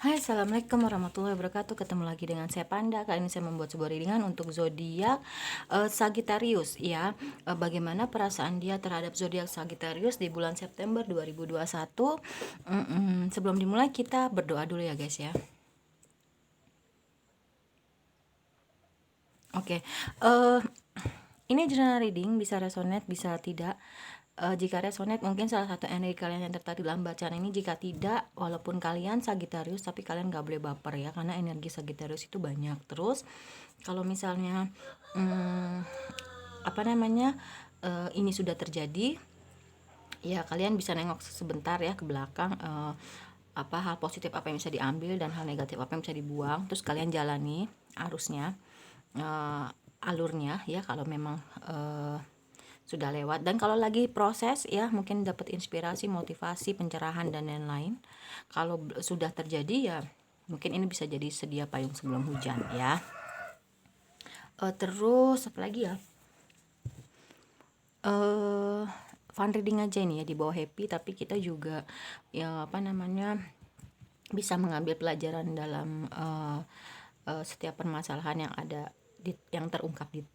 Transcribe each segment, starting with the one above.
Hai, assalamualaikum warahmatullahi wabarakatuh. Ketemu lagi dengan saya Panda. Kali ini saya membuat sebuah readingan untuk zodiak Sagittarius ya. Bagaimana perasaan dia terhadap zodiak Sagittarius di bulan September 2021? Sebelum dimulai kita berdoa dulu ya guys ya. Oke, ini general reading, bisa resonate, bisa tidak. Jika resonate mungkin salah satu energi kalian yang tertarik dalam bacaan ini. Jika tidak, walaupun kalian Sagittarius, tapi kalian gak boleh baper ya, karena energi Sagittarius itu banyak. Terus kalau misalnya ini sudah terjadi, ya kalian bisa nengok sebentar ya ke belakang, apa hal positif apa yang bisa diambil dan hal negatif apa yang bisa dibuang, terus kalian jalani arusnya, alurnya ya, kalau memang sudah lewat. Dan kalau lagi proses ya mungkin dapat inspirasi, motivasi, pencerahan dan lain-lain. Kalau sudah terjadi ya mungkin ini bisa jadi sedia payung sebelum hujan ya. Terus apa lagi ya, fun reading aja ini ya, di bawah happy, tapi kita juga ya bisa mengambil pelajaran dalam setiap permasalahan yang ada yang terungkap di,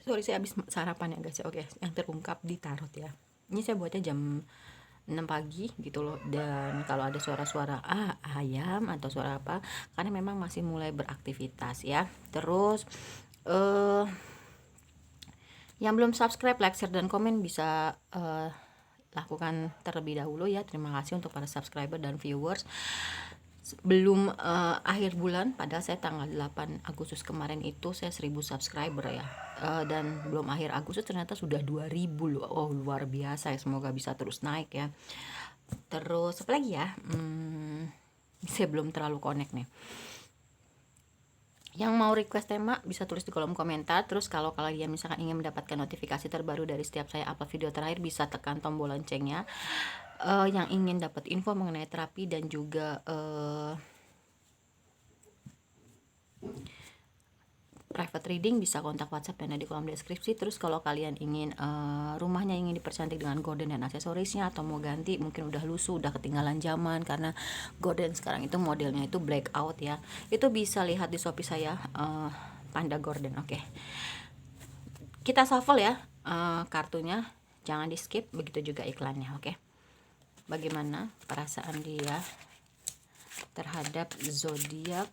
sorry saya habis sarapan ya guys ya. Oke, yang terungkap di tarot ya. Ini saya buatnya jam 6 pagi gitu loh, dan kalau ada suara-suara ayam atau suara apa, karena memang masih mulai beraktivitas ya. Terus yang belum subscribe, like, share, dan komen bisa lakukan terlebih dahulu ya. Terima kasih untuk para subscriber dan viewers. Belum akhir bulan, padahal saya tanggal 8 Agustus kemarin itu saya 1000 subscriber ya. Dan belum akhir Agustus ternyata sudah 2000 loh. Oh, luar biasa ya, semoga bisa terus naik ya. Terus apa lagi ya, saya belum terlalu connect nih. Yang mau request tema bisa tulis di kolom komentar. Terus kalau kalian misalkan ingin mendapatkan notifikasi terbaru dari setiap saya upload video terakhir, bisa tekan tombol loncengnya. Yang ingin dapat info mengenai terapi dan juga private reading bisa kontak WhatsApp yang ada di kolom deskripsi. Terus kalau kalian ingin rumahnya ingin dipercantik dengan gorden dan aksesorisnya, atau mau ganti, mungkin udah lusuh, udah ketinggalan zaman, karena gorden sekarang itu modelnya itu blackout ya, itu bisa lihat di Shopee saya, Panda Gorden. Oke, kita shuffle ya kartunya, jangan di skip, begitu juga iklannya. Oke, bagaimana perasaan dia terhadap zodiak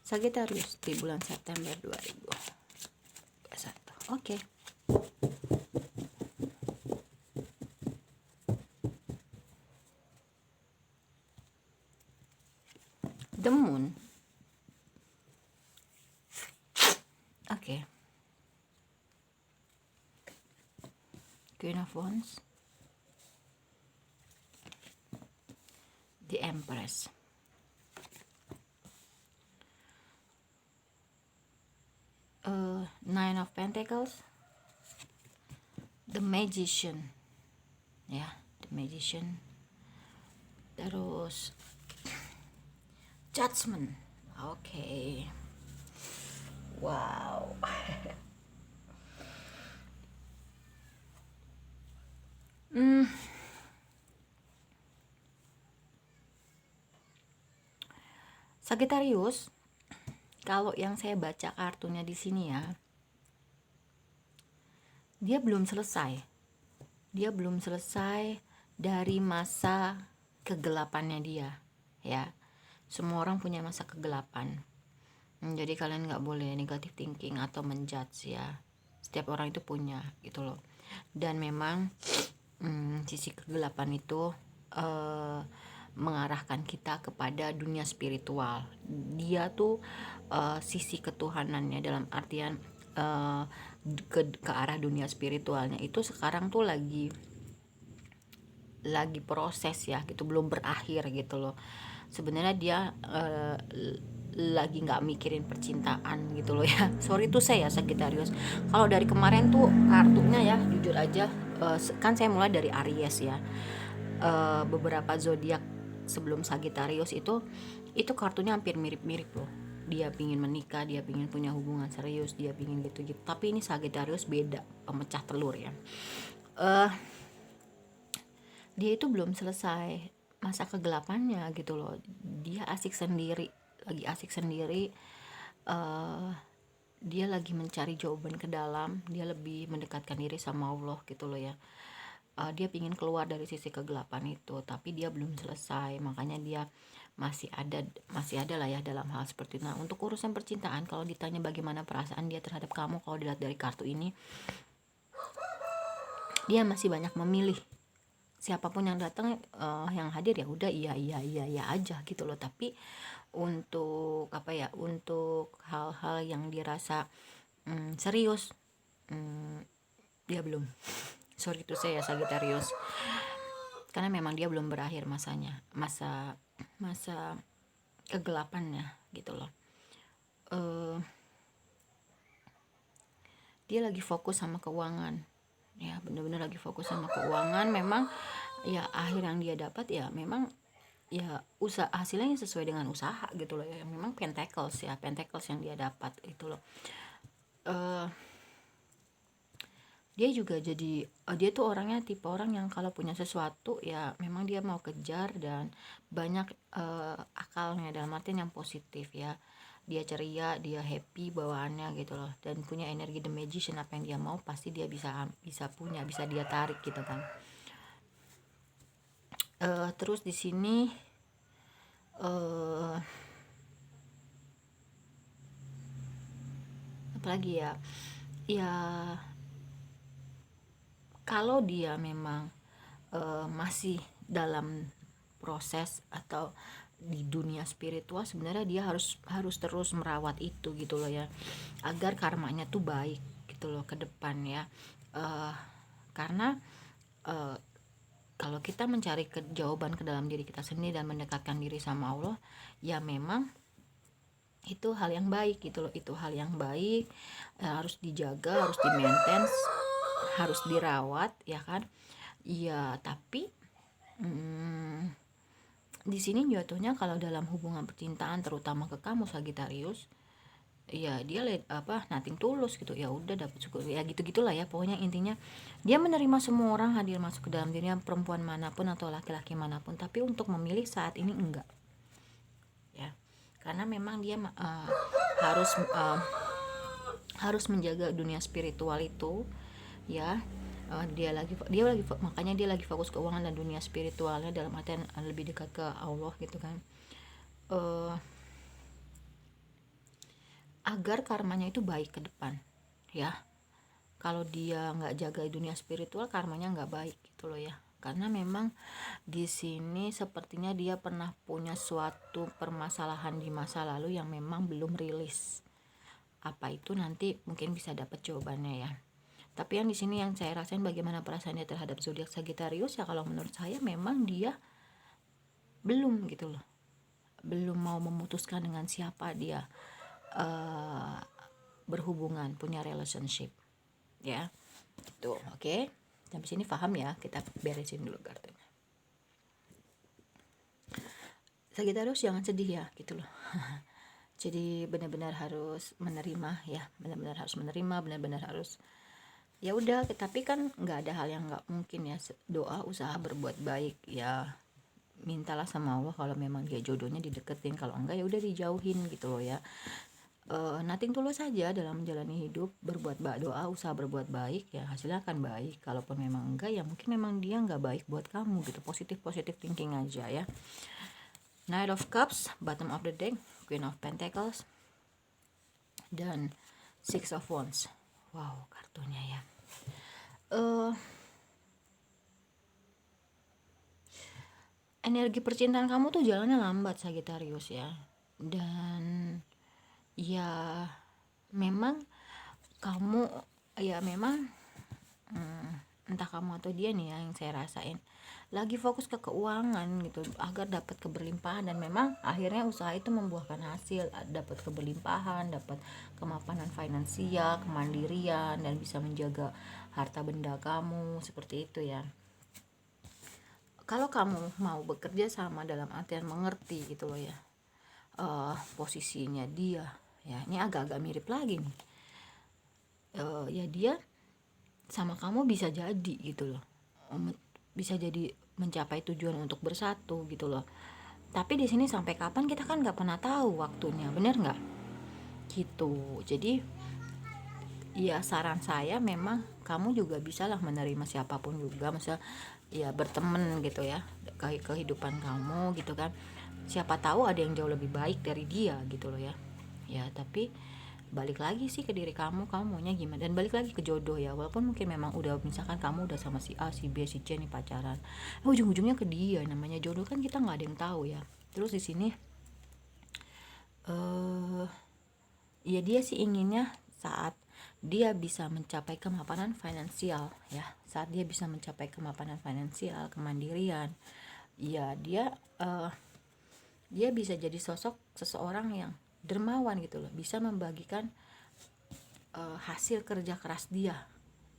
Sagittarius di bulan September 2021? Oke. The Moon. Oke. Queen of Wands. The Empress. Nine of Pentacles. The Magician. Ya, The Magician. Terus Judgment. Oke. Wow. Sagittarius, kalau yang saya baca kartunya di sini ya, dia belum selesai. Dia belum selesai dari masa kegelapannya dia, ya. Semua orang punya masa kegelapan. Jadi kalian nggak boleh negative thinking atau menjudge ya. Setiap orang itu punya gitu loh. Dan memang sisi kegelapan itu mengarahkan kita kepada dunia spiritual. Dia tuh sisi ketuhanannya, dalam artian ke arah dunia spiritualnya itu sekarang tuh lagi proses ya gitu, belum berakhir gitu loh. Sebenarnya dia lagi nggak mikirin percintaan gitu loh ya. Sorry tuh saya Sagittarius, kalau dari kemarin tuh kartunya ya, jujur aja, kan saya mulai dari Aries ya. Beberapa zodiak sebelum Sagittarius itu kartunya hampir mirip-mirip loh. Dia pingin menikah, dia pingin punya hubungan serius, dia pingin gitu-gitu. Tapi ini Sagittarius beda, pemecah telur ya. Dia itu belum selesai masa kegelapannya gitu loh. Dia asik sendiri, lagi asik sendiri, eh dia lagi mencari jawaban ke dalam, dia lebih mendekatkan diri sama Allah gitu loh ya. Dia pingin keluar dari sisi kegelapan itu, tapi dia belum selesai, makanya dia masih ada lah ya dalam hal seperti itu. Nah, untuk urusan percintaan, kalau ditanya bagaimana perasaan dia terhadap kamu, kalau dilihat dari kartu ini, dia masih banyak memilih. Siapapun yang datang, yang hadir ya udah iya iya iya iya aja gitu loh. Tapi untuk apa ya, untuk hal-hal yang dirasa serius, dia belum. Sorry itu saya Sagittarius, karena memang dia belum berakhir masanya, masa kegelapannya gitu loh. eh dia lagi fokus sama keuangan ya, bener-bener lagi fokus sama keuangan. Memang ya akhir yang dia dapat ya memang ya usaha, hasilnya sesuai dengan usaha gitu loh ya. Memang pentacles ya, pentacles yang dia dapat itu loh. eh dia juga jadi dia tuh orangnya tipe orang yang kalau punya sesuatu ya memang dia mau kejar, dan banyak akalnya dalam artian yang positif ya. Dia ceria, dia happy bawaannya gitu loh, dan punya energi the magician. Apa yang dia mau pasti dia bisa punya, bisa dia tarik gitu kan. Terus di sini eh apalagi ya, ya kalau dia memang masih dalam proses atau di dunia spiritual, sebenarnya dia harus terus merawat itu gitu loh ya, agar karmanya tuh baik gitu loh ke depan ya. eh karena eh, kalau kita mencari jawaban ke dalam diri kita sendiri dan mendekatkan diri sama Allah, ya memang itu hal yang baik gitu loh, itu hal yang baik. Harus dijaga, harus di maintain, harus dirawat ya kan. Iya, tapi di sini jatuhnya kalau dalam hubungan percintaan, terutama ke kamu Sagittarius, ya dia nothing tulus gitu, ya udah dapat syukur ya gitu gitulah ya. Pokoknya intinya dia menerima semua orang hadir masuk ke dalam dirinya, perempuan manapun atau laki-laki manapun, tapi untuk memilih saat ini enggak ya, karena memang dia harus menjaga dunia spiritual itu ya. Makanya dia lagi fokus keuangan dan dunia spiritualnya, dalam artian lebih dekat ke Allah gitu kan. uh, Agar karmanya itu baik ke depan ya. Kalau dia nggak jaga dunia spiritual, karmanya nggak baik gitu loh ya. Karena memang di sini sepertinya dia pernah punya suatu permasalahan di masa lalu yang memang belum rilis. Apa itu nanti mungkin bisa dapat jawabannya ya. Tapi yang di sini yang saya rasain, bagaimana perasaannya terhadap zodiak Sagittarius ya, kalau menurut saya memang dia belum gitu loh, belum mau memutuskan dengan siapa dia berhubungan, punya relationship ya. Tuh, oke. Sampai sini paham ya, kita beresin dulu kartunya. Sagittarius jangan sedih ya gitu loh. Jadi benar-benar harus menerima ya, benar-benar harus menerima, benar-benar harus ya udah. Tapi kan nggak ada hal yang nggak mungkin ya. Doa, usaha berbuat baik ya, mintalah sama Allah kalau memang dia jodohnya dideketin, kalau enggak ya udah dijauhin gitu loh ya. Nothing tulus saja dalam menjalani hidup, berbuat doa, usaha berbuat baik ya, hasilnya akan baik. Kalaupun memang enggak ya mungkin memang dia nggak baik buat kamu gitu. Positif thinking aja ya. Knight of Cups, bottom of the deck, Queen of Pentacles, dan Six of Wands. Wow, kartunya ya. Energi percintaan kamu tuh jalannya lambat Sagittarius ya. Dan ya memang kamu ya memang entah kamu atau dia nih ya, yang saya rasain lagi fokus ke keuangan gitu agar dapat keberlimpahan, dan memang akhirnya usaha itu membuahkan hasil, dapat keberlimpahan, dapat kemapanan finansial, kemandirian, dan bisa menjaga harta benda kamu seperti itu ya. Kalau kamu mau bekerja sama dalam artian mengerti gitu loh ya, posisinya dia ya, ini agak-agak mirip lagi nih. Ya dia sama kamu bisa jadi gitu loh, bisa jadi mencapai tujuan untuk bersatu gitu loh. Tapi di sini sampai kapan kita kan nggak pernah tahu waktunya, bener nggak? Gitu. Jadi ya saran saya memang kamu juga bisalah menerima siapapun juga, misal ya berteman gitu ya, kehidupan kamu gitu kan. Siapa tahu ada yang jauh lebih baik dari dia gitu loh ya. Ya tapi balik lagi sih ke diri kamu maunya gimana, dan balik lagi ke jodoh ya. Walaupun mungkin memang udah, misalkan kamu udah sama si A si B si C nih pacaran, ujung-ujungnya ke dia, namanya jodoh kan kita nggak ada yang tahu ya. Terus di sini eh ya dia sih inginnya saat dia bisa mencapai kemapanan finansial ya, saat dia bisa mencapai kemapanan finansial, kemandirian, ya dia bisa jadi sosok seseorang yang dermawan gitu loh, bisa membagikan hasil kerja keras dia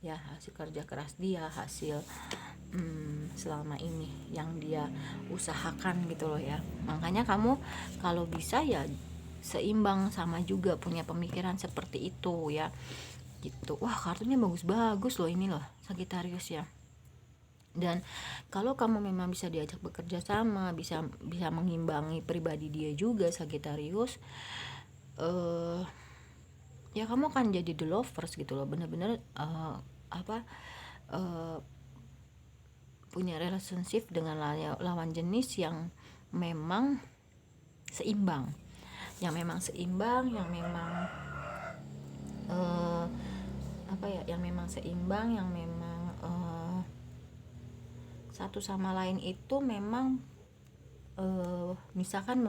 ya, hasil kerja keras dia, hasil selama ini yang dia usahakan gitu loh ya. Makanya kamu kalau bisa ya seimbang, sama juga punya pemikiran seperti itu ya gitu. Wah, kartunya bagus-bagus loh ini loh Sagittarius ya. Dan kalau kamu memang bisa diajak bekerja sama, bisa bisa mengimbangi pribadi dia juga Sagittarius, eh ya kamu akan jadi the lovers gitu loh, bener-bener apa eh, punya relationship dengan lawan jenis yang memang seimbang, yang memang eh, apa ya, yang memang seimbang, yang memang satu sama lain itu memang misalkan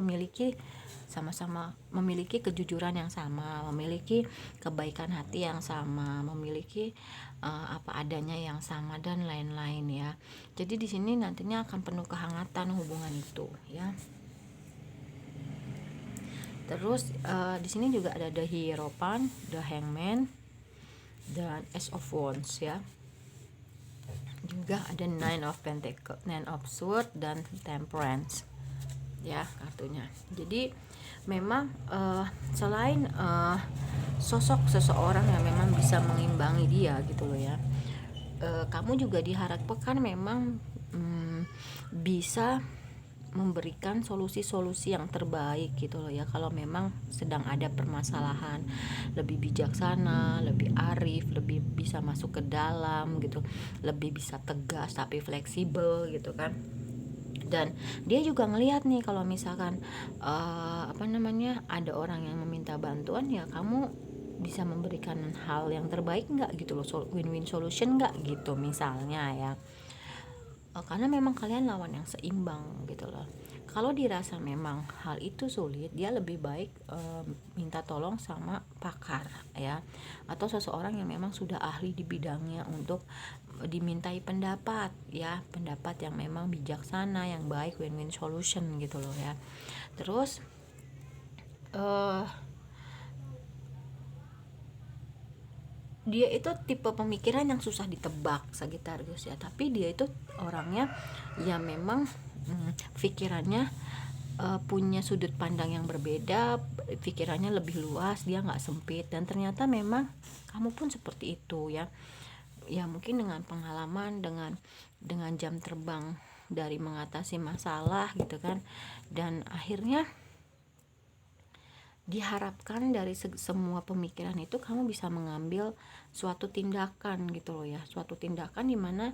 sama-sama memiliki kejujuran yang sama, memiliki kebaikan hati yang sama, memiliki apa adanya yang sama dan lain-lain ya. Jadi di sini nantinya akan penuh kehangatan hubungan itu ya. Terus di sini juga ada The Hierophant, The Hangman, dan Ace of Wands ya. Juga ada Nine of Pentacles, Nine of Swords, dan Temperance ya kartunya. Jadi memang selain sosok seseorang yang memang bisa mengimbangi dia gitu loh ya, kamu juga diharapkan memang bisa memberikan solusi-solusi yang terbaik gitu loh ya. Kalau memang sedang ada permasalahan, lebih bijaksana, lebih arif, lebih bisa masuk ke dalam gitu, lebih bisa tegas tapi fleksibel gitu kan. Dan dia juga ngelihat nih kalau misalkan ada orang yang meminta bantuan, ya kamu bisa memberikan hal yang terbaik nggak gitu loh, win-win solution nggak gitu misalnya ya. Karena memang kalian lawan yang seimbang gitu loh. Kalau dirasa memang hal itu sulit, dia lebih baik minta tolong sama pakar ya, atau seseorang yang memang sudah ahli di bidangnya untuk dimintai pendapat ya, pendapat yang memang bijaksana, yang baik, win-win solution gitu loh ya. Terus dia itu tipe pemikiran yang susah ditebak Sagittarius ya, tapi dia itu orangnya ya memang pikirannya punya sudut pandang yang berbeda, pikirannya lebih luas, dia nggak sempit. Dan ternyata memang kamu pun seperti itu ya. Ya mungkin dengan pengalaman, dengan jam terbang dari mengatasi masalah gitu kan, dan akhirnya diharapkan dari semua pemikiran itu kamu bisa mengambil suatu tindakan gitu loh ya, suatu tindakan dimana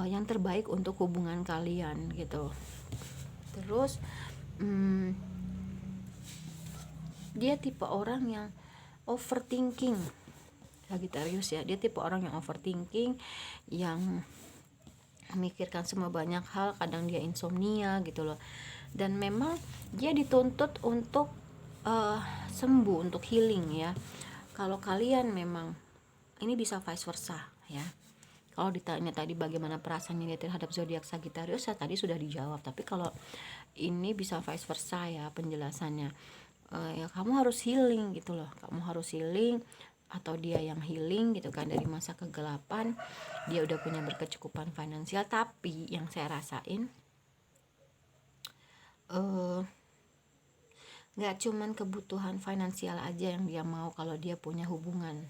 yang terbaik untuk hubungan kalian gitu. Terus dia tipe orang yang overthinking Sagittarius ya, dia tipe orang yang overthinking, yang memikirkan semua banyak hal, kadang dia insomnia gitu loh. Dan memang dia dituntut untuk sembuh, untuk healing ya. Kalau kalian memang, ini bisa vice versa ya. Kalau ditanya tadi bagaimana perasaannya dia terhadap zodiak Sagittarius, ya tadi sudah dijawab. Tapi kalau ini bisa vice versa ya penjelasannya. Ya kamu harus healing gitu loh. Kamu harus healing, atau dia yang healing gitu kan, dari masa kegelapan. Dia udah punya berkecukupan finansial, tapi yang saya rasain nggak cuman kebutuhan finansial aja yang dia mau kalau dia punya hubungan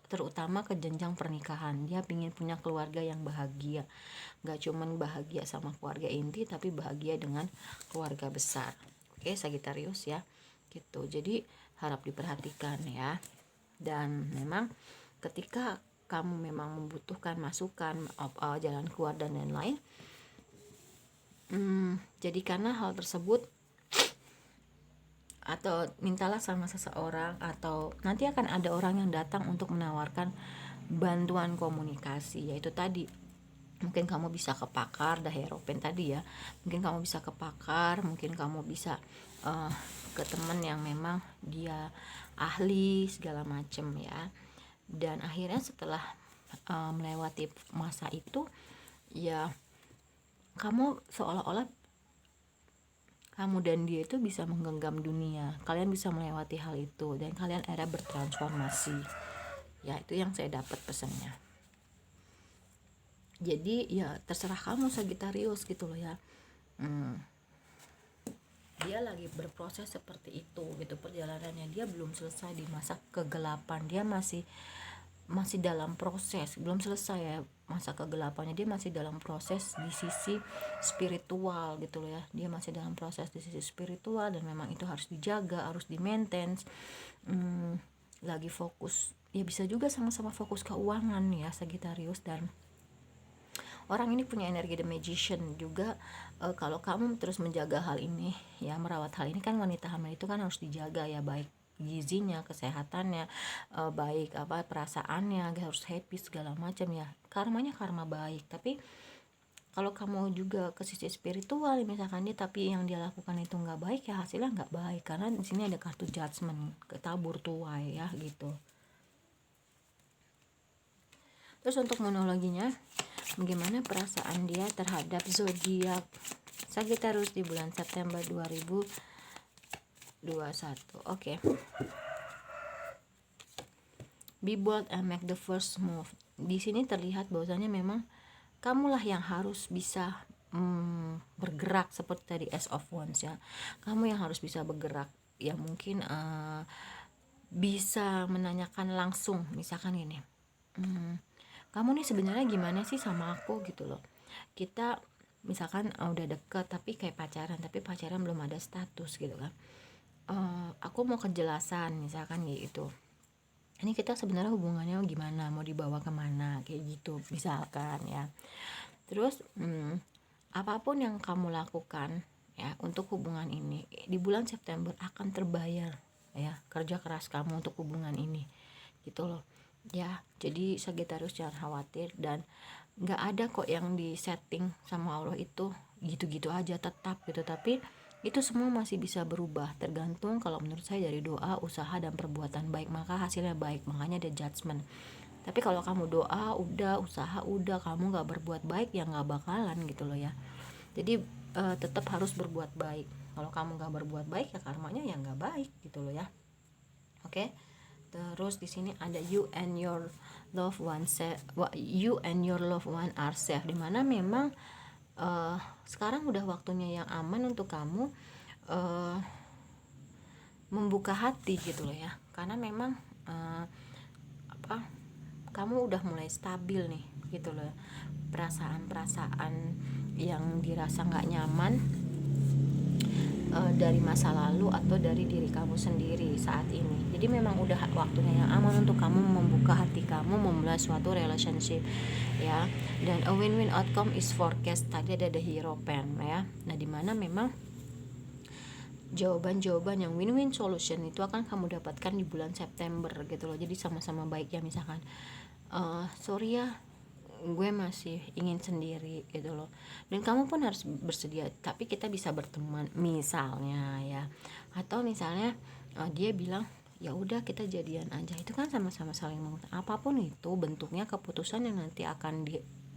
terutama ke jenjang pernikahan. Dia ingin punya keluarga yang bahagia, gak cuman bahagia sama keluarga inti, tapi bahagia dengan keluarga besar. Oke, Sagittarius ya, gitu. Jadi harap diperhatikan ya. Dan memang ketika kamu memang membutuhkan masukan, jalan keluar dan lain-lain, jadikanlah hal tersebut, atau mintalah sama seseorang, atau nanti akan ada orang yang datang untuk menawarkan bantuan komunikasi, yaitu tadi mungkin kamu bisa ke pakar, dah Hierophant tadi ya, mungkin kamu bisa ke pakar, mungkin kamu bisa ke teman yang memang dia ahli segala macem ya. Dan akhirnya setelah melewati masa itu ya, kamu seolah-olah kamu dan dia itu bisa menggenggam dunia, kalian bisa melewati hal itu, dan kalian era bertransformasi ya. Itu yang saya dapat pesannya. Jadi ya terserah kamu Sagittarius gitu loh ya. Dia lagi berproses seperti itu gitu, perjalanannya dia belum selesai di masa kegelapan, dia masih dalam proses, belum selesai ya masa kegelapannya, dia masih dalam proses di sisi spiritual gitu loh ya. Dia masih dalam proses di sisi spiritual, dan memang itu harus dijaga, harus di maintain. Lagi fokus ya, bisa juga sama-sama fokus keuangan ya Sagittarius. Dan orang ini punya energi The Magician juga. Kalau kamu terus menjaga hal ini ya, merawat hal ini, kan wanita hamil itu kan harus dijaga ya, baik gizinya, kesehatannya, baik perasaannya, harus happy segala macam ya. Karmanya karma baik. Tapi kalau kamu juga ke sisi spiritual misalkan dia, tapi yang dia lakukan itu nggak baik ya, hasilnya nggak baik, karena di sini ada kartu judgment, ketabur tuai ya gitu. Terus untuk monologinya, bagaimana perasaan dia terhadap zodiak Sagittarius di bulan September 2021. Oke. Be bold and make the first move. Di sini terlihat bahwasanya memang kamulah yang harus bisa bergerak, seperti tadi Ace of Wands ya. Kamu yang harus bisa bergerak ya, mungkin bisa menanyakan langsung, misalkan ini, kamu nih sebenarnya gimana sih sama aku gitu loh. Kita misalkan udah deket tapi kayak pacaran, tapi pacaran belum ada status gitu kan. Aku mau kejelasan misalkan gitu, ini kita sebenarnya hubungannya gimana, mau dibawa kemana, kayak gitu misalkan ya. Terus apapun yang kamu lakukan ya untuk hubungan ini di bulan September akan terbayar ya, kerja keras kamu untuk hubungan ini gitu loh ya. Jadi Sagittarius jangan khawatir, dan nggak ada kok yang di setting sama Allah itu gitu-gitu aja tetap gitu. Tapi itu semua masih bisa berubah, tergantung kalau menurut saya dari doa, usaha, dan perbuatan baik, maka hasilnya baik. Makanya ada judgment. Tapi kalau kamu doa udah, usaha udah, kamu nggak berbuat baik ya nggak bakalan gitu loh ya. Jadi tetap harus berbuat baik. Kalau kamu nggak berbuat baik ya karmanya ya nggak baik gitu loh ya. Oke. Terus di sini ada you and your loved one are safe, dimana memang sekarang udah waktunya yang aman untuk kamu membuka hati gitu loh ya. Karena memang kamu udah mulai stabil nih gitu loh. Perasaan-perasaan yang dirasa nggak nyaman dari masa lalu atau dari diri kamu sendiri saat ini. Jadi memang udah waktunya yang aman untuk kamu membuka hati kamu, memulai suatu relationship ya. Dan a win-win outcome is forecast, tadi ada the Hierophant ya. Nah dimana memang jawaban-jawaban yang win-win solution itu akan kamu dapatkan di bulan September gitu loh. Jadi sama-sama baik ya, misalkan sorry ya gue masih ingin sendiri gitu loh, dan kamu pun harus bersedia, tapi kita bisa berteman misalnya ya. Atau misalnya dia bilang ya udah kita jadian aja, itu kan sama-sama saling mengutuk. Apapun itu bentuknya, keputusan yang nanti akan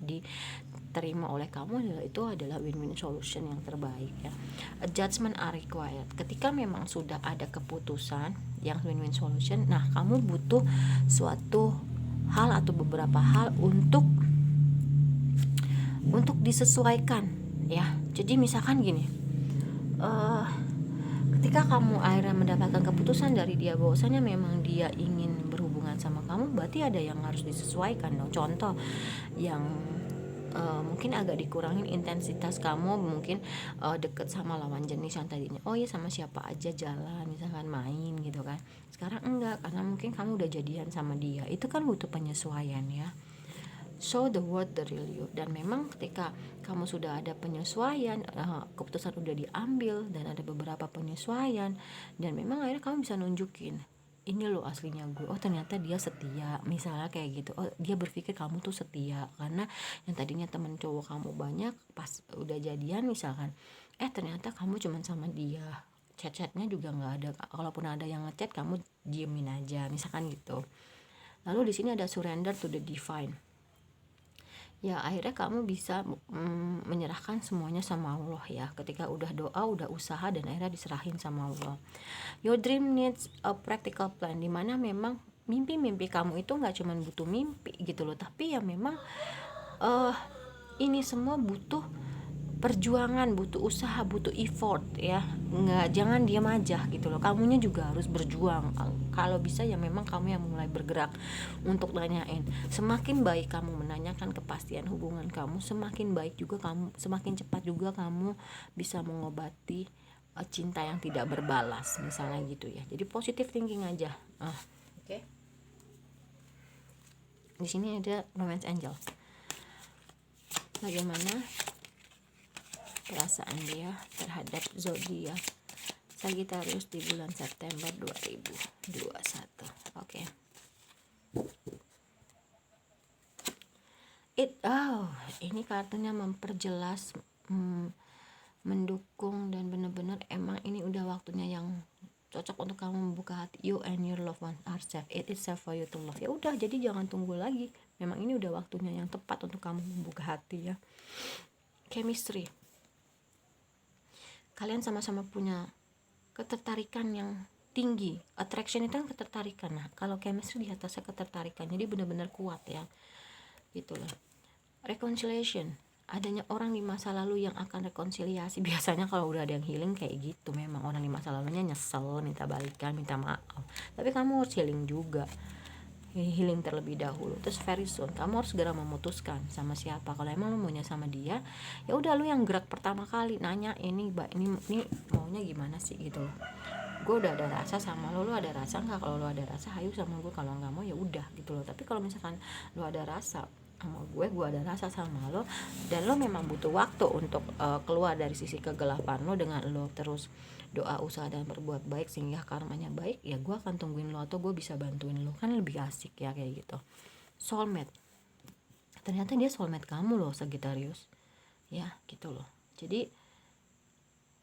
diterima oleh kamu itu adalah win-win solution yang terbaik ya. A judgment are required. Ketika memang sudah ada keputusan yang win-win solution, nah kamu butuh suatu hal atau beberapa hal untuk disesuaikan ya. Jadi misalkan gini, ketika kamu akhirnya mendapatkan keputusan dari dia bahwasanya memang dia ingin berhubungan sama kamu, berarti ada yang harus disesuaikan dong. Contoh yang mungkin agak dikurangin intensitas kamu, mungkin deket sama lawan jenis yang tadinya oh ya sama siapa aja jalan misalkan main gitu kan, sekarang enggak karena mungkin kamu udah jadian sama dia. Itu kan butuh penyesuaian ya. So the word the real you. Dan memang ketika kamu sudah ada penyesuaian, keputusan udah diambil dan ada beberapa penyesuaian, dan memang akhirnya kamu bisa nunjukin ini loh aslinya gue, oh ternyata dia setia misalnya kayak gitu, oh dia berpikir kamu tuh setia. Karena yang tadinya temen cowok kamu banyak, pas udah jadian misalkan ternyata kamu cuman sama dia, chat-chatnya juga nggak ada, kalaupun ada yang ngechat kamu diemin aja misalkan gitu. Lalu di sini ada surrender to the divine. Ya akhirnya kamu bisa menyerahkan semuanya sama Allah ya. Ketika udah doa, udah usaha, dan akhirnya diserahin sama Allah. Your dream needs a practical plan, dimana memang mimpi-mimpi kamu itu nggak cuma butuh mimpi gitu loh, tapi ya memang ini semua butuh perjuangan, butuh usaha, butuh effort ya. Nggak, jangan diam aja gitu loh, kamunya juga harus berjuang. Kalau bisa ya memang kamu yang mulai bergerak untuk nanyain. Semakin baik kamu menanyakan kepastian hubungan kamu, semakin baik juga kamu, semakin cepat juga kamu bisa mengobati cinta yang tidak berbalas misalnya gitu ya. Jadi positive thinking aja. Oke. Di sini ada romance angel. Bagaimana perasaan dia terhadap zodiak Sagittarius di bulan September 2021. Oke. Ini kartunya memperjelas, mendukung, dan benar-benar emang ini udah waktunya yang cocok untuk kamu membuka hati. You and your loved one are safe. It is safe for you to love. Ya udah, jadi jangan tunggu lagi. Memang ini udah waktunya yang tepat untuk kamu membuka hati ya. Chemistry. Kalian sama-sama punya ketertarikan yang tinggi. Attraction itu kan ketertarikan. Nah, kalau chemistry di atasnya ketertarikan. Jadi benar-benar kuat ya. Gitu loh. Reconciliation. Adanya orang di masa lalu yang akan rekonsiliasi. Biasanya kalau udah ada yang healing kayak gitu, memang orang di masa lalunya nyesel, minta balikan, minta maaf. Tapi kamu harus healing juga. Healing terlebih dahulu. Terus very soon kamu harus segera memutuskan sama siapa. Kalau emang lu maunya sama dia, ya udah lu yang gerak pertama kali nanya ini maunya gimana sih gitu loh. Gue udah ada rasa sama lo ada rasa nggak? Kalau lo ada rasa, ayo sama gue. Kalau nggak mau ya udah gitu loh. Tapi kalau misalkan lo ada rasa sama gue ada rasa sama lo, dan lo memang butuh waktu untuk keluar dari sisi kegelapan lo dengan lo terus doa, usaha, dan berbuat baik sehingga karmanya baik, ya gue akan tungguin lo atau gue bisa bantuin lo, kan lebih asik ya kayak gitu. Soulmate, ternyata dia soulmate kamu loh Sagittarius ya gitu loh. Jadi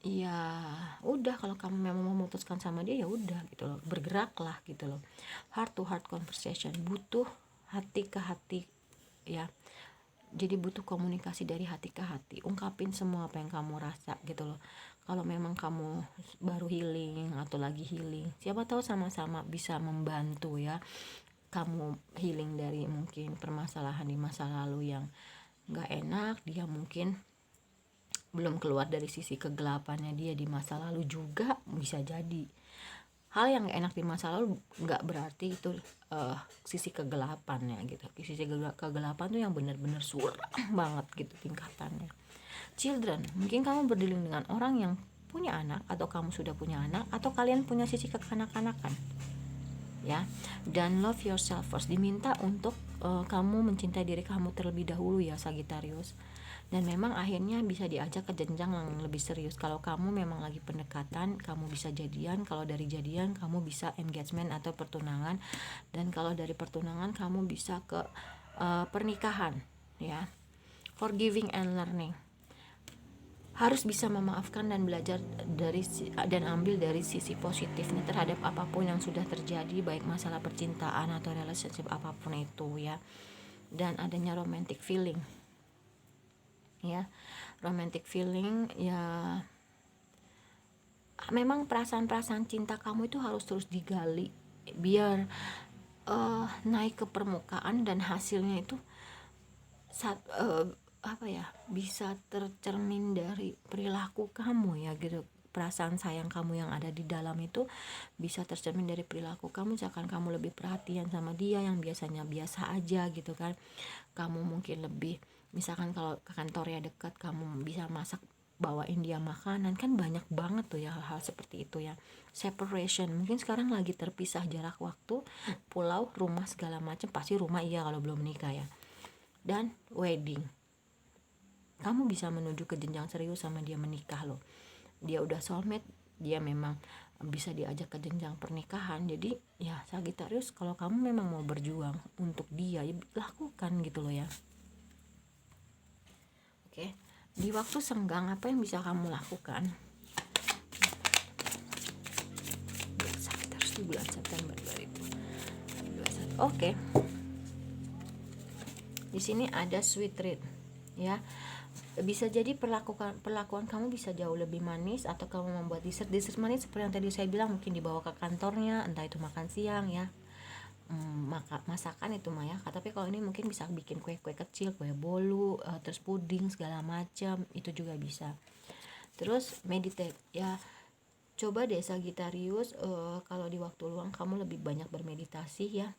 ya udah, kalau kamu memang memutuskan sama dia ya udah gitu loh, bergeraklah gitu loh. Heart to heart conversation, butuh hati ke hati ya. Jadi butuh komunikasi dari hati ke hati, ungkapin semua apa yang kamu rasa gitu loh. Kalau memang kamu baru healing atau lagi healing, siapa tahu sama-sama bisa membantu ya. Kamu healing dari mungkin permasalahan di masa lalu yang gak enak, dia mungkin belum keluar dari sisi kegelapannya dia di masa lalu juga, bisa jadi. Hal yang gak enak di masa lalu gak berarti itu sisi kegelapannya gitu. Sisi kegelapan tuh yang benar-benar suram banget gitu tingkatannya. Children, mungkin kamu berdealing dengan orang yang punya anak, atau kamu sudah punya anak, atau kalian punya sisi kekanak-kanakan ya. Dan love yourself first, diminta untuk kamu mencintai diri kamu terlebih dahulu ya Sagittarius. Dan memang akhirnya bisa diajak ke jenjang yang lebih serius. Kalau kamu memang lagi pendekatan, kamu bisa jadian. Kalau dari jadian kamu bisa engagement atau pertunangan. Dan kalau dari pertunangan kamu bisa ke pernikahan ya. Forgiving and learning, harus bisa memaafkan dan belajar dan ambil dari sisi positifnya terhadap apapun yang sudah terjadi, baik masalah percintaan atau relationship apapun itu ya. Dan adanya romantic feeling ya. Romantic feeling ya, memang perasaan-perasaan cinta kamu itu harus terus digali biar naik ke permukaan, dan hasilnya itu bisa tercermin dari perilaku kamu ya gitu. perasaan sayang kamu yang ada di dalam itu bisa tercermin dari perilaku kamu. Misalkan kamu lebih perhatian sama dia yang biasanya biasa aja gitu kan, kamu mungkin lebih, misalkan kalau ke kantornya dekat, kamu bisa masak bawain dia makanan, kan banyak banget tuh ya hal-hal seperti itu ya. Separation, mungkin sekarang lagi terpisah jarak waktu, pulau, rumah segala macam, pasti rumah iya kalau belum menikah ya. Dan wedding, kamu bisa menuju ke jenjang serius sama dia, menikah loh. Dia udah soulmate, dia memang bisa diajak ke jenjang pernikahan. Jadi ya Sagittarius, kalau kamu memang mau berjuang untuk dia, ya lakukan gitu loh ya. Oke, di waktu senggang apa yang bisa kamu lakukan? Sagittarius di bulan September 2021. Oke. Di sini ada sweet treat ya. Bisa jadi perlakuan kamu bisa jauh lebih manis, atau kamu membuat dessert manis seperti yang tadi saya bilang, mungkin dibawa ke kantornya, entah itu makan siang ya, masakan itu mah ya. Tapi kalau ini mungkin bisa bikin kue-kue kecil, kue bolu, terus puding segala macam, itu juga bisa. Terus meditate ya, coba deh Sagittarius, kalau di waktu luang kamu lebih banyak bermeditasi ya.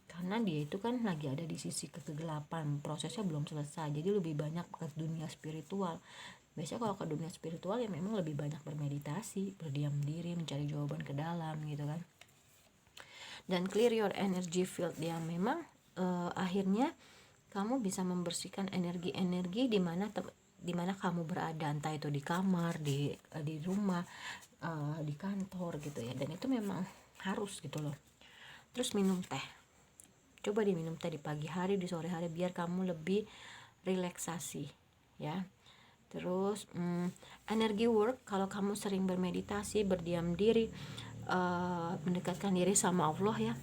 Karena dia itu kan lagi ada di sisi kegelapan, prosesnya belum selesai, jadi lebih banyak ke dunia spiritual. Biasanya kalau ke dunia spiritual ya memang lebih banyak bermeditasi, berdiam diri, mencari jawaban ke dalam gitu kan. Dan clear your energy field yang memang akhirnya kamu bisa membersihkan energi-energi di mana kamu berada, entah itu di kamar, di rumah, di kantor gitu ya. Dan itu memang harus gitu loh. Terus minum teh, coba diminum teh di pagi hari, di sore hari, biar kamu lebih relaksasi ya. Terus energi work, kalau kamu sering bermeditasi, berdiam diri, mendekatkan diri sama Allah ya,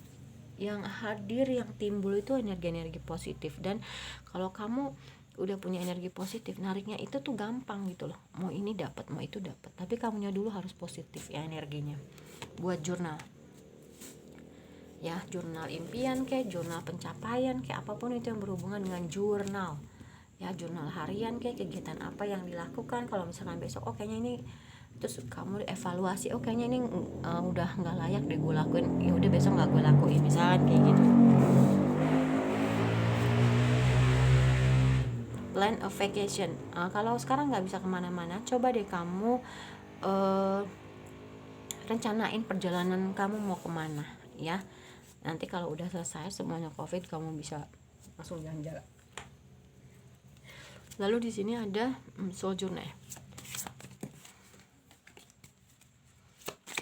yang hadir, yang timbul itu energi-energi positif. Dan kalau kamu udah punya energi positif, nariknya itu tuh gampang gitu loh, mau ini dapat, mau itu dapat, tapi kamunya dulu harus positif ya energinya. Buat jurnal ya, jurnal impian kayak jurnal pencapaian kayak apapun itu yang berhubungan dengan jurnal ya, jurnal harian kayak kegiatan apa yang dilakukan. Kalau misalkan besok kayaknya ini, terus kamu evaluasi, kayaknya ini udah nggak layak deh gue lakuin, ya udah besok nggak gue lakuin, misalkan kayak gitu. Plan of vacation, kalau sekarang nggak bisa kemana-mana, coba deh kamu rencanain perjalanan kamu mau kemana ya. Nanti kalau udah selesai semuanya COVID, kamu bisa langsung jalan-jalan. Lalu di sini ada sojourner.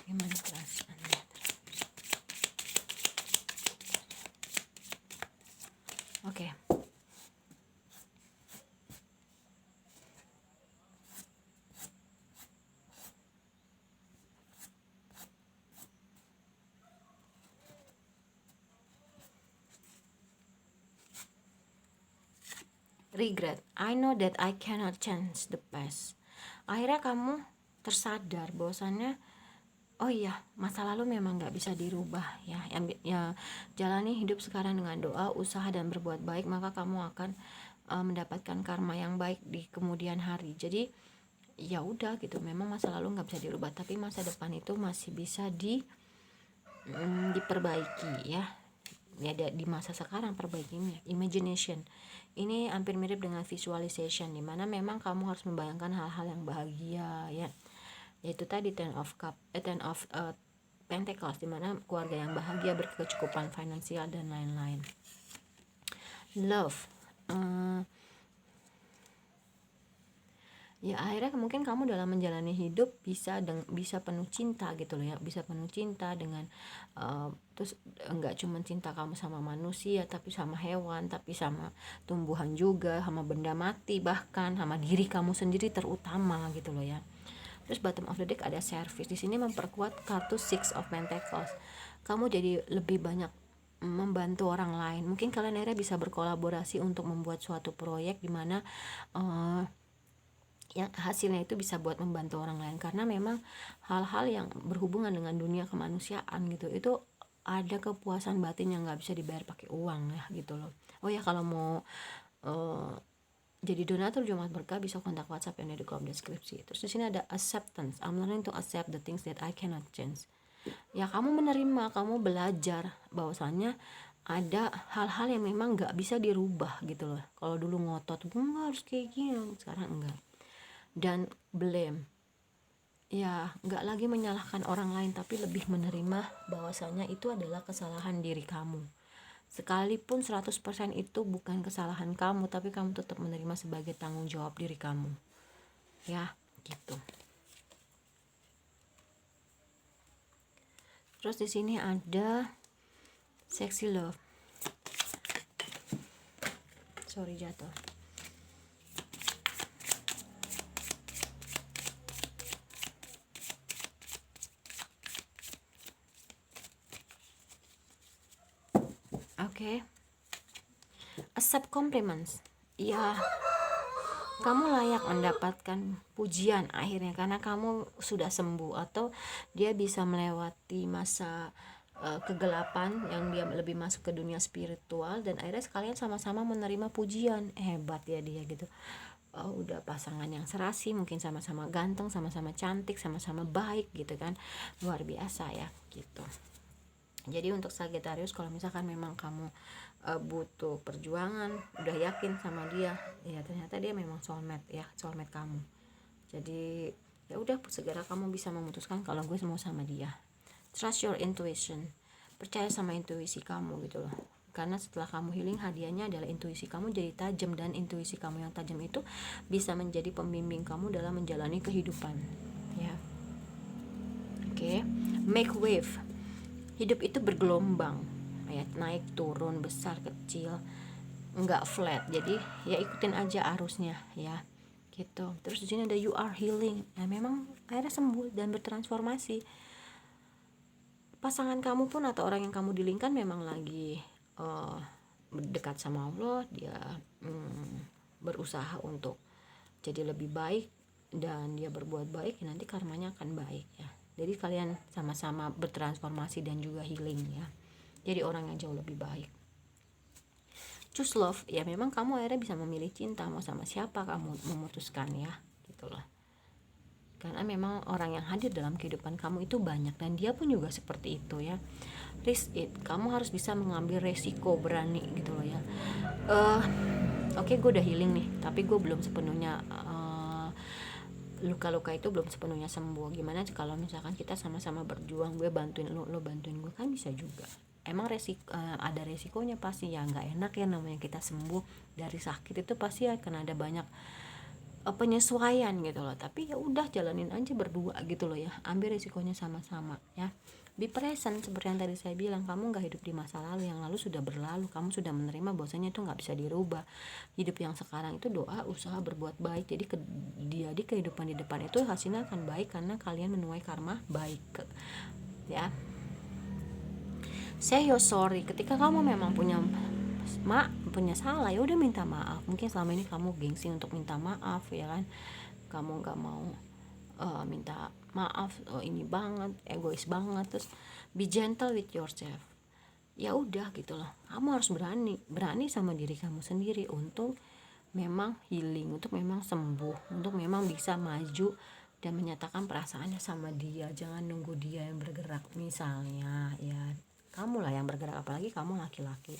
Gimana perasaannya? Oke. Regret, I know that I cannot change the past. Akhirnya kamu tersadar bahwasannya, oh iya, masa lalu memang nggak bisa dirubah ya. Ya, jalani hidup sekarang dengan doa, usaha, dan berbuat baik, maka kamu akan mendapatkan karma yang baik di kemudian hari. Jadi ya udah gitu, memang masa lalu nggak bisa dirubah, tapi masa depan itu masih bisa diperbaiki ya. Ya di masa sekarang perbaikinya. Imagination ini hampir mirip dengan visualization, dimana memang kamu harus membayangkan hal-hal yang bahagia ya, yaitu tadi ten of Pentacles, dimana keluarga yang bahagia, berkecukupan finansial dan lain-lain. Love, ya akhirnya mungkin kamu dalam menjalani hidup bisa penuh cinta gitu loh ya, bisa penuh cinta dengan terus enggak cuma cinta kamu sama manusia, tapi sama hewan, tapi sama tumbuhan juga, sama benda mati, bahkan sama diri kamu sendiri terutama gitu loh ya. Terus bottom of the deck ada service, di sini memperkuat kartu Six of Pentacles. Kamu jadi lebih banyak membantu orang lain. Mungkin kalian akhirnya bisa berkolaborasi untuk membuat suatu proyek di mana yang hasilnya itu bisa buat membantu orang lain, karena memang hal-hal yang berhubungan dengan dunia kemanusiaan gitu, itu ada kepuasan batin yang nggak bisa dibayar pakai uang ya gitu loh. Oh ya, kalau mau jadi donatur Jumat Berkah bisa kontak WhatsApp yang ada di kolom deskripsi. Terus di sini ada acceptance. I'm learning to accept the things that I cannot change. Ya kamu menerima, kamu belajar bahwasannya ada hal-hal yang memang nggak bisa dirubah gitu loh. Kalau dulu ngotot, nggak harus kayak gini, sekarang enggak. Dan blame, ya nggak lagi menyalahkan orang lain, tapi lebih menerima bahwasanya itu adalah kesalahan diri kamu. Sekalipun 100% itu bukan kesalahan kamu, tapi kamu tetap menerima sebagai tanggung jawab diri kamu. Ya, gitu. Terus di sini ada sexy love. Sorry jatuh. Oke. Accept compliments. Ya, kamu layak mendapatkan pujian akhirnya karena kamu sudah sembuh, atau dia bisa melewati masa kegelapan yang dia lebih masuk ke dunia spiritual, dan akhirnya sekalian sama-sama menerima pujian. Hebat ya dia gitu. Udah pasangan yang serasi, mungkin sama-sama ganteng, sama-sama cantik, sama-sama baik gitu kan. Luar biasa ya gitu. Jadi untuk Sagittarius, kalau misalkan memang kamu butuh perjuangan, udah yakin sama dia, ya ternyata dia memang soulmate ya, soulmate kamu. Jadi ya udah, segera kamu bisa memutuskan kalau gue mau sama dia. Trust your intuition, percaya sama intuisi kamu gitu loh. Karena setelah kamu healing, hadiahnya adalah intuisi kamu jadi tajam, dan intuisi kamu yang tajam itu bisa menjadi pembimbing kamu dalam menjalani kehidupan ya. Oke. Make wave. Hidup itu bergelombang ya, naik turun, besar kecil, nggak flat. Jadi ya ikutin aja arusnya ya gitu. Terus di sini ada you are healing. Ya memang akhirnya sembuh dan bertransformasi. Pasangan kamu pun atau orang yang kamu dilingkan memang lagi dekat sama Allah. Dia berusaha untuk jadi lebih baik, dan dia berbuat baik, ya nanti karmanya akan baik ya. Jadi kalian sama-sama bertransformasi dan juga healing ya. Jadi orang yang jauh lebih baik. Choose love, ya memang kamu akhirnya bisa memilih cinta, mau sama siapa kamu memutuskan ya gitu loh. Karena memang orang yang hadir dalam kehidupan kamu itu banyak, dan dia pun juga seperti itu ya. Risk it, kamu harus bisa mengambil resiko, berani gitu loh ya. Oke, gue udah healing nih, tapi gue belum sepenuhnya luka-luka itu belum sepenuhnya sembuh. Gimana kalau misalkan kita sama-sama berjuang, gue bantuin lo bantuin gue, kan bisa juga. Emang ada resikonya pasti ya, nggak enak ya, namanya kita sembuh dari sakit itu pasti akan ada banyak penyesuaian gitu loh. Tapi ya udah, jalanin aja berdua gitu loh ya, ambil resikonya sama-sama ya. Be present, seperti yang tadi saya bilang, kamu nggak hidup di masa lalu, yang lalu sudah berlalu, kamu sudah menerima bahwasanya itu nggak bisa dirubah. Hidup yang sekarang itu doa, usaha, berbuat baik. Jadi di kehidupan di depan itu hasilnya akan baik karena kalian menuai karma baik ya. Say you're sorry, ketika kamu memang punya salah, ya udah minta maaf. Mungkin selama ini kamu gengsi untuk minta maaf ya kan, kamu nggak mau minta maaf, ini banget, egois banget. Terus be gentle with yourself. Ya udah gitu loh, kamu harus berani sama diri kamu sendiri untuk memang healing, untuk memang sembuh, untuk memang bisa maju dan menyatakan perasaannya sama dia. Jangan nunggu dia yang bergerak, misalnya ya kamu lah yang bergerak, apalagi kamu laki-laki.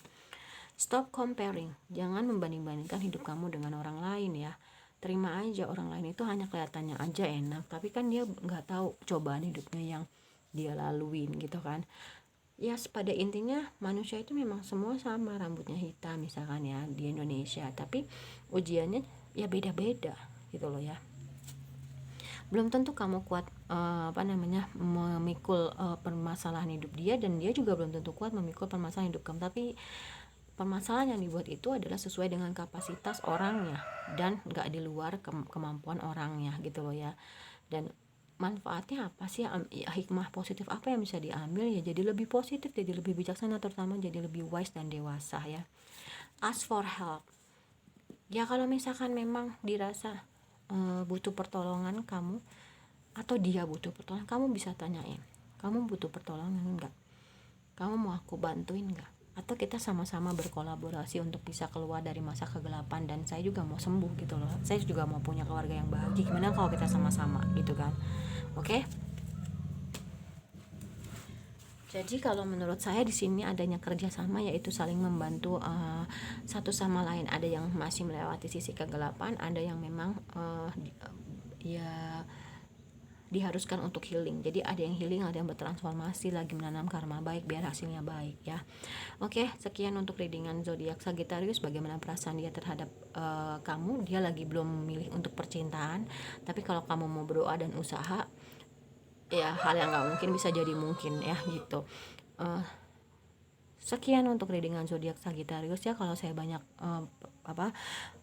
Stop comparing, jangan membanding-bandingkan hidup kamu dengan orang lain ya. Terima aja, orang lain itu hanya kelihatannya aja enak, tapi kan dia nggak tahu cobaan hidupnya yang dia laluin gitu kan. Ya pada intinya manusia itu memang semua sama, rambutnya hitam misalkan ya di Indonesia, tapi ujiannya ya beda-beda gitu loh ya. Belum tentu kamu kuat memikul permasalahan hidup dia, dan dia juga belum tentu kuat memikul permasalahan hidup kamu. Tapi permasalahan yang dibuat itu adalah sesuai dengan kapasitas orangnya, dan gak di luar kemampuan orangnya gitu loh ya. Dan manfaatnya apa sih, hikmah positif apa yang bisa diambil ya, jadi lebih positif, jadi lebih bijaksana, terutama jadi lebih wise dan dewasa ya. Ask for help ya, kalau misalkan memang dirasa butuh pertolongan kamu, atau dia butuh pertolongan, kamu bisa tanyain, kamu butuh pertolongan enggak, kamu mau aku bantuin enggak, atau kita sama-sama berkolaborasi untuk bisa keluar dari masa kegelapan. Dan saya juga mau sembuh gitu loh, saya juga mau punya keluarga yang bahagia. Gimana kalau kita sama-sama gitu kan? Oke. Jadi kalau menurut saya di sini adanya kerjasama, yaitu saling membantu satu sama lain. Ada yang masih melewati sisi kegelapan, ada yang memang ya diharuskan untuk healing. Jadi ada yang healing, ada yang bertransformasi lagi menanam karma baik biar hasilnya baik ya. Oke, sekian untuk readingan zodiak Sagittarius. Bagaimana perasaan dia terhadap kamu? Dia lagi belum memilih untuk percintaan, tapi kalau kamu mau berdoa dan usaha, ya hal yang nggak mungkin bisa jadi mungkin ya gitu. Sekian untuk readingan zodiak Sagittarius ya. Kalau saya banyak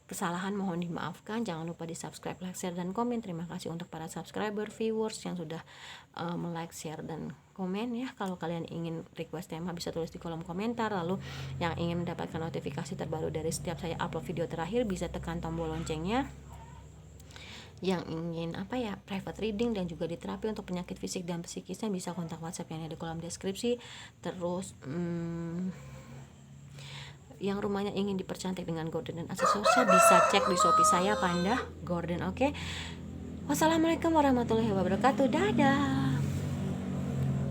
kesalahan mohon dimaafkan. Jangan lupa di subscribe, like, share, dan komen. Terima kasih untuk para subscriber, viewers yang sudah like, share, dan komen ya. Kalau kalian ingin request tema bisa tulis di kolom komentar. Lalu yang ingin mendapatkan notifikasi terbaru dari setiap saya upload video terakhir bisa tekan tombol loncengnya. Yang ingin private reading dan juga diterapi untuk penyakit fisik dan psikisnya bisa kontak WhatsApp yang ada di kolom deskripsi. Terus yang rumahnya ingin dipercantik dengan gorden dan aksesorisnya bisa cek di Shopee saya, Panda Gorden. Oke. Wassalamualaikum warahmatullahi wabarakatuh. Dadah.